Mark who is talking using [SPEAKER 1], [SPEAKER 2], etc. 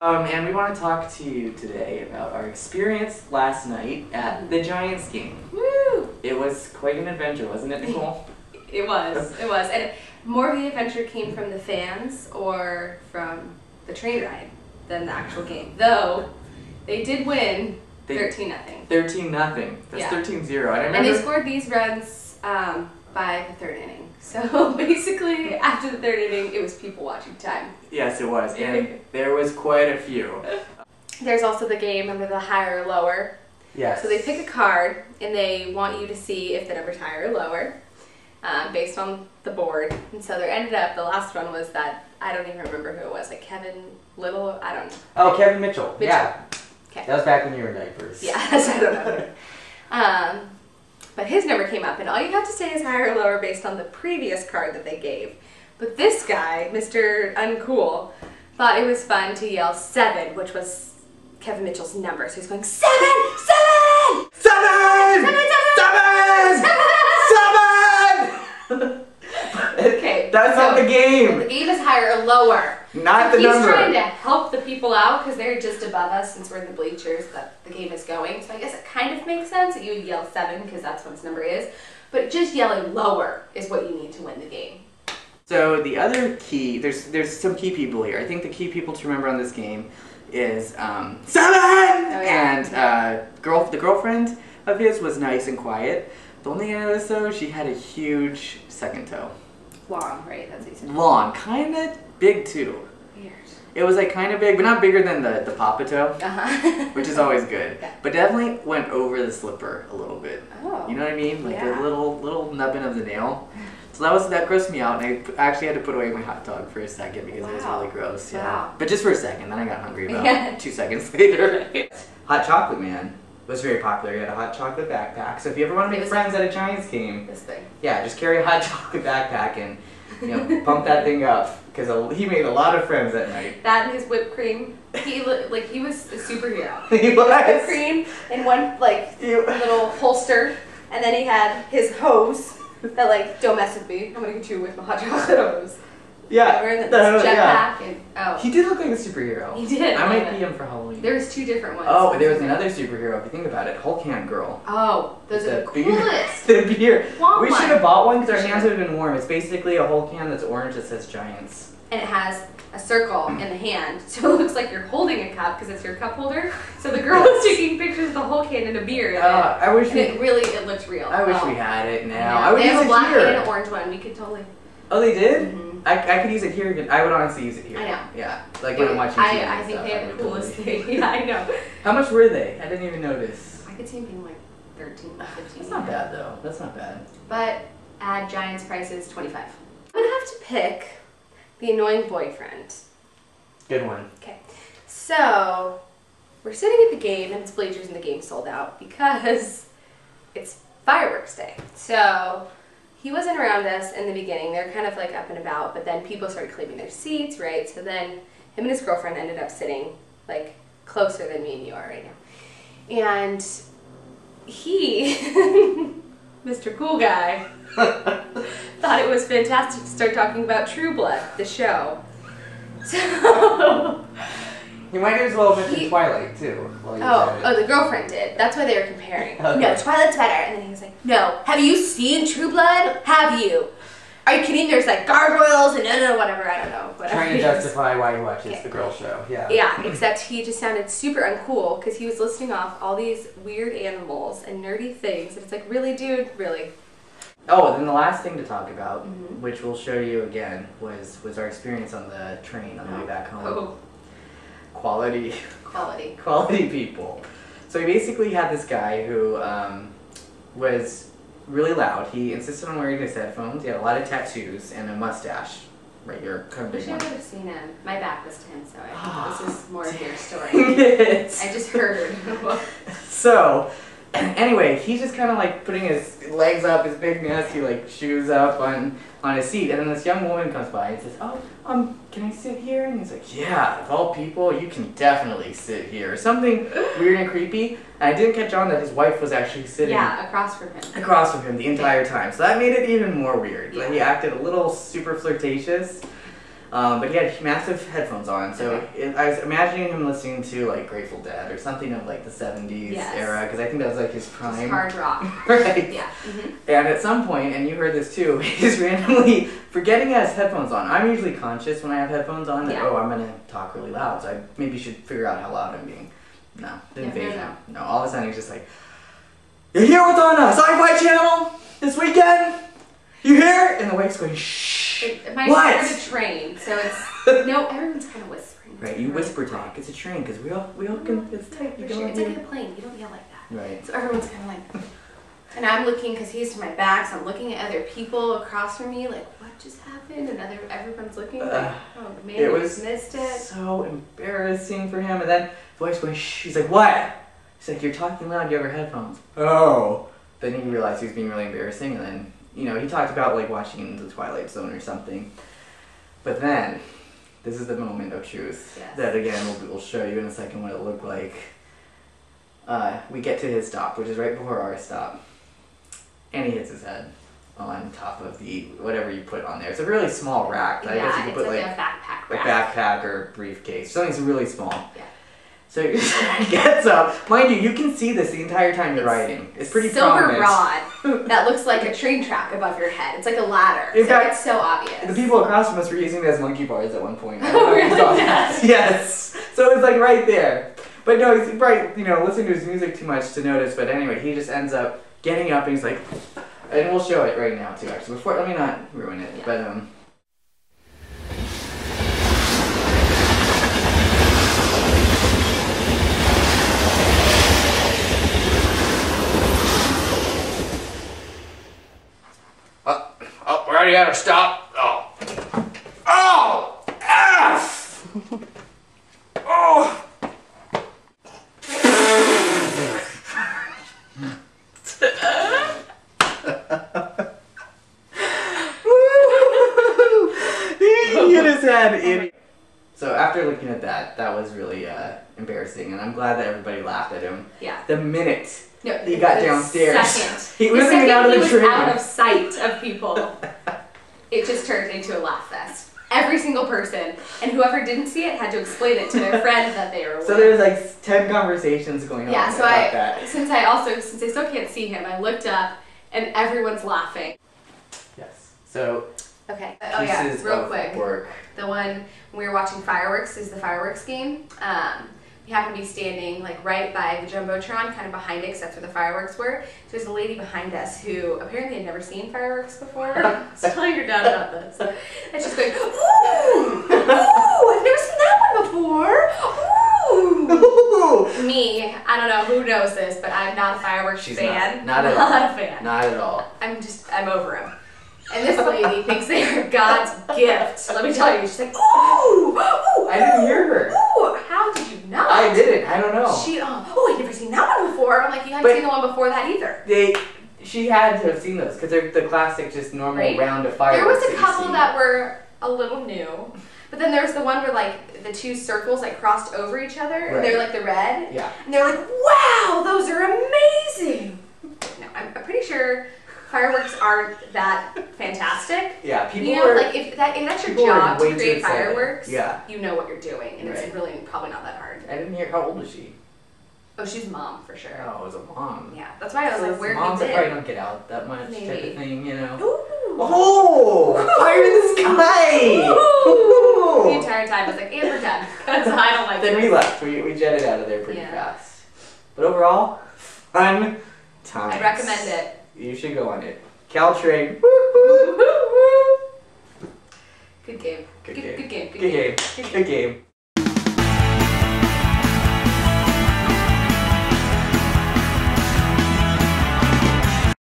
[SPEAKER 1] And we want to talk to you today about our experience last night at the Giants game.
[SPEAKER 2] Woo!
[SPEAKER 1] It was quite an adventure, wasn't it, Nicole?
[SPEAKER 2] It was. And more of the adventure came from the fans or from the train ride than the actual game. Though, they did win 13-0.
[SPEAKER 1] 13-0. That's 13-0.
[SPEAKER 2] And they scored these runs by the third inning. So basically, after the third inning, it was people watching time.
[SPEAKER 1] Yes, it was. And there was quite a few.
[SPEAKER 2] There's also the game under the higher or lower.
[SPEAKER 1] Yes.
[SPEAKER 2] So they pick a card, and they want you to see if the number's higher or lower, based on the board. And so there ended up, the last one was that, I don't even remember who it was, like Kevin Little, I don't know.
[SPEAKER 1] Oh, Kevin Mitchell. Yeah.
[SPEAKER 2] Okay.
[SPEAKER 1] That was back when you were in diapers.
[SPEAKER 2] Yeah, I don't know. But his number came up, and all you have to say is higher or lower based on the previous card that they gave. But this guy, Mr. Uncool, thought it was fun to yell 7, which was Kevin Mitchell's number. So he's going, 7! 7! 7! 7! 7! Okay.
[SPEAKER 1] That's not the game.
[SPEAKER 2] The game is higher or lower.
[SPEAKER 1] Not the
[SPEAKER 2] number.
[SPEAKER 1] number.
[SPEAKER 2] He's trying to help the people out because they're just above us since we're in the bleachers that the game is going. So I guess it kind of makes sense that you would yell 7 because that's what his number is. But just yelling lower is what you need to win the game.
[SPEAKER 1] So the other key, there's some key people here. I think the key people to remember on this game is 7!
[SPEAKER 2] Oh, yeah.
[SPEAKER 1] And the girlfriend of his was nice and quiet. The only thing I noticed though, she had a huge second toe.
[SPEAKER 2] Long, right? That's what you said.
[SPEAKER 1] Long, kind of big too.
[SPEAKER 2] Weird.
[SPEAKER 1] It was like kind of big, but not bigger than the papa toe, which is always good.
[SPEAKER 2] Yeah.
[SPEAKER 1] But definitely went over the slipper a little bit.
[SPEAKER 2] Oh.
[SPEAKER 1] You know what I mean? Like
[SPEAKER 2] yeah.
[SPEAKER 1] the little nubbin of the nail. So that grossed me out, and I actually had to put away my hot dog for a second because it was really gross. Yeah.
[SPEAKER 2] Wow.
[SPEAKER 1] But just for a second, then I got hungry about 2 seconds later. Hot chocolate man was very popular. He had a hot chocolate backpack. So if you ever want to make friends at a Giants game,
[SPEAKER 2] This thing.
[SPEAKER 1] yeah, just carry a hot chocolate backpack and pump that thing up because he made a lot of friends that night.
[SPEAKER 2] That and his whipped cream. He was a superhero.
[SPEAKER 1] He was.
[SPEAKER 2] Whipped cream in one little holster, and then he had his hose that don't mess with me. I'm gonna get you with my hot chocolate hose.
[SPEAKER 1] Yeah.
[SPEAKER 2] Wearing this jetpack and
[SPEAKER 1] He did look like a superhero.
[SPEAKER 2] He did.
[SPEAKER 1] I might be him for Halloween.
[SPEAKER 2] There was 2 different ones.
[SPEAKER 1] Oh, there was another superhero if you think about it. Hulk Hand Girl.
[SPEAKER 2] Oh, those are the coolest.
[SPEAKER 1] The beer.
[SPEAKER 2] Want
[SPEAKER 1] We
[SPEAKER 2] one.
[SPEAKER 1] should have bought one because our hands would have been warm. It's basically a Hulk hand that's orange that says Giants.
[SPEAKER 2] And it has a circle in the hand, so it looks like you're holding a cup because it's your cup holder. So the girl was taking pictures of the Hulk hand and a beer in it.
[SPEAKER 1] I wish
[SPEAKER 2] it looked real.
[SPEAKER 1] I wish we had it now.
[SPEAKER 2] I
[SPEAKER 1] would
[SPEAKER 2] they
[SPEAKER 1] use
[SPEAKER 2] have a
[SPEAKER 1] it
[SPEAKER 2] black
[SPEAKER 1] here.
[SPEAKER 2] and an orange one. We could totally.
[SPEAKER 1] Oh, they did?
[SPEAKER 2] Mm-hmm.
[SPEAKER 1] I could use it here. I would honestly use it here.
[SPEAKER 2] I know.
[SPEAKER 1] Yeah. Like when I'm watching TV.
[SPEAKER 2] I think they have the coolest thing. Yeah, I know.
[SPEAKER 1] How much were they? I didn't even notice.
[SPEAKER 2] I could see them being like 13, 15.
[SPEAKER 1] That's not bad though. That's not bad.
[SPEAKER 2] But at Giants prices, 25. I'm gonna have to pick the annoying boyfriend.
[SPEAKER 1] Good one.
[SPEAKER 2] Okay. So we're sitting at the game and it's bleachers and the game's sold out because it's fireworks day. So he wasn't around us in the beginning. They're kind of up and about, but then people started claiming their seats, right? So then him and his girlfriend ended up sitting closer than me and you are right now. And he, Mr. Cool Guy, thought it was fantastic to start talking about True Blood, the show. So
[SPEAKER 1] You might as well mention Twilight too.
[SPEAKER 2] The girlfriend did. That's why they were comparing.
[SPEAKER 1] Okay.
[SPEAKER 2] No, Twilight's better. And then he was like, no. Have you seen True Blood? Have you? Are you kidding? There's gargoyles and whatever. I don't know. Whatever.
[SPEAKER 1] Trying to justify why he watches the girl show. Yeah.
[SPEAKER 2] Yeah, except he just sounded super uncool because he was listing off all these weird animals and nerdy things. And it's really, dude, really.
[SPEAKER 1] Oh, then the last thing to talk about, which we'll show you again, was our experience on the train on the way back home.
[SPEAKER 2] Oh.
[SPEAKER 1] Quality people. So we basically had this guy who was really loud. He insisted on wearing his headphones. He had a lot of tattoos and a mustache. Right here, kind of
[SPEAKER 2] I wish
[SPEAKER 1] big
[SPEAKER 2] I
[SPEAKER 1] one.
[SPEAKER 2] would have seen him. My back was to him, so I think this is more of your story. I just heard.
[SPEAKER 1] So, anyway, he's just kind of putting his legs up, his big nasty shoes up on his seat, and then this young woman comes by and says, "Oh, can I sit here?" And he's like, "Yeah, of all people, you can definitely sit here." Something weird and creepy. And I didn't catch on that his wife was actually sitting
[SPEAKER 2] across from him
[SPEAKER 1] the entire time. So that made it even more weird.
[SPEAKER 2] Yeah.
[SPEAKER 1] He acted a little super flirtatious. But he had massive headphones on, so I was imagining him listening to like Grateful Dead or something of like the 70s era, because I think that was like his prime.
[SPEAKER 2] Just hard rock.
[SPEAKER 1] Right.
[SPEAKER 2] Yeah.
[SPEAKER 1] And at some point, and you heard this too, he's randomly forgetting he has headphones on. I'm usually conscious when I have headphones on that, oh, I'm going to talk really loud, so I maybe should figure out how loud I'm being. No, didn't phase him. No, all of a sudden he's just like, you hear what's on Sci-Fi Channel this weekend? You hear? And the wife's going, shh.
[SPEAKER 2] My daughter's a train, so it's no. Everyone's kind of whispering.
[SPEAKER 1] Right, you whisper talk. It's a train because we all can. It's tight.
[SPEAKER 2] It's like a plane. You don't yell like that.
[SPEAKER 1] Right.
[SPEAKER 2] So everyone's kind of like, and I'm looking because he's to my back, so I'm looking at other people across from me, like what just happened, and everyone's looking like, oh man,
[SPEAKER 1] it was
[SPEAKER 2] missed it.
[SPEAKER 1] So embarrassing for him, and then the wife's going, shh. He's like, what? He's like, you're talking loud. You have your headphones. Oh. Then he realized he was being really embarrassing, and then. You know, he talked about like watching The Twilight Zone or something. But then, this is the moment of truth.
[SPEAKER 2] Yes.
[SPEAKER 1] That again, we'll show you in a second what it looked like. We get to his stop, which is right before our stop. And he hits his head on top of the, whatever you put on there. It's a really small rack. I guess you could put like
[SPEAKER 2] a backpack rack.
[SPEAKER 1] A backpack or briefcase. Something's really small.
[SPEAKER 2] Yeah.
[SPEAKER 1] So he gets up. Mind you, you can see this the entire time you're riding. It's pretty
[SPEAKER 2] silver
[SPEAKER 1] prominent.
[SPEAKER 2] rod that looks like a train track above your head. It's like a ladder.
[SPEAKER 1] In fact,
[SPEAKER 2] it's so obvious.
[SPEAKER 1] The people across from us were using it as monkey bars at one point. I don't know if you saw that. Yes. So it's like right there. But no, he's probably, you know, listening to his music too much to notice. But anyway, he just ends up getting up and he's like, and we'll show it right now too, actually. Before, let me not ruin it. Yeah. But we're already at our stop. Oh. Oh! F! Oh! He hit his head in. So after looking at that, that was really embarrassing, and I'm glad that everybody laughed at him.
[SPEAKER 2] Yeah.
[SPEAKER 1] The minute he got downstairs,
[SPEAKER 2] second.
[SPEAKER 1] he wasn't even out of the train.
[SPEAKER 2] Out of sight of people. It just turned into a laugh fest. Every single person, and whoever didn't see it had to explain it to their friend that they were with.
[SPEAKER 1] So there's like 10 conversations going on.
[SPEAKER 2] Yeah, so
[SPEAKER 1] about that.
[SPEAKER 2] Since I still can't see him, I looked up and everyone's laughing.
[SPEAKER 1] Yes. So
[SPEAKER 2] okay. Oh yeah, real quick.
[SPEAKER 1] Work.
[SPEAKER 2] The one when we were watching fireworks is the fireworks game. We happened to be standing like right by the Jumbotron, kind of behind it, because that's where the fireworks were. So there's a lady behind us who apparently had never seen fireworks before. I was telling her dad about this. And she's going, ooh, ooh, I've never seen that one before. Ooh. Me, I don't know who knows this, but I'm not a fireworks fan.
[SPEAKER 1] Not at all.
[SPEAKER 2] Not a fan.
[SPEAKER 1] Not at all.
[SPEAKER 2] I'm over him. And this lady thinks they are God's gift. Let me tell you, she's like, ooh, ooh,
[SPEAKER 1] I didn't hear her.
[SPEAKER 2] Ooh, how did you not?
[SPEAKER 1] I didn't. I don't know.
[SPEAKER 2] She, I've never seen that one before. I'm like, you haven't seen the one before that either.
[SPEAKER 1] She had to have seen those because they're the classic, just normal round of fireworks.
[SPEAKER 2] There was a couple that were a little new, but then there was the one where like the two circles like crossed over each other. Right. And they're like the red.
[SPEAKER 1] Yeah.
[SPEAKER 2] And they're like, wow, those are amazing. No, I'm pretty sure fireworks aren't that fantastic.
[SPEAKER 1] Yeah, people
[SPEAKER 2] you know, like if that's your job to create fireworks, you know what you're doing, and it's really probably not that hard.
[SPEAKER 1] I didn't hear. How old is she?
[SPEAKER 2] Oh, she's mom for sure.
[SPEAKER 1] Oh, as a mom.
[SPEAKER 2] Yeah, that's why I was like, where
[SPEAKER 1] moms
[SPEAKER 2] he
[SPEAKER 1] that
[SPEAKER 2] did.
[SPEAKER 1] probably don't get out that much
[SPEAKER 2] Maybe.
[SPEAKER 1] type of thing, you know.
[SPEAKER 2] Ooh.
[SPEAKER 1] Oh, fire in the sky!
[SPEAKER 2] Ooh. The entire time I was like, and we're done because I don't like.
[SPEAKER 1] Then we left. We jetted out of there pretty fast. But overall, fun times.
[SPEAKER 2] I recommend it.
[SPEAKER 1] You should go on it. Caltrain.
[SPEAKER 2] Good game.
[SPEAKER 1] Good game.
[SPEAKER 2] Good game.
[SPEAKER 1] Good game. Good game.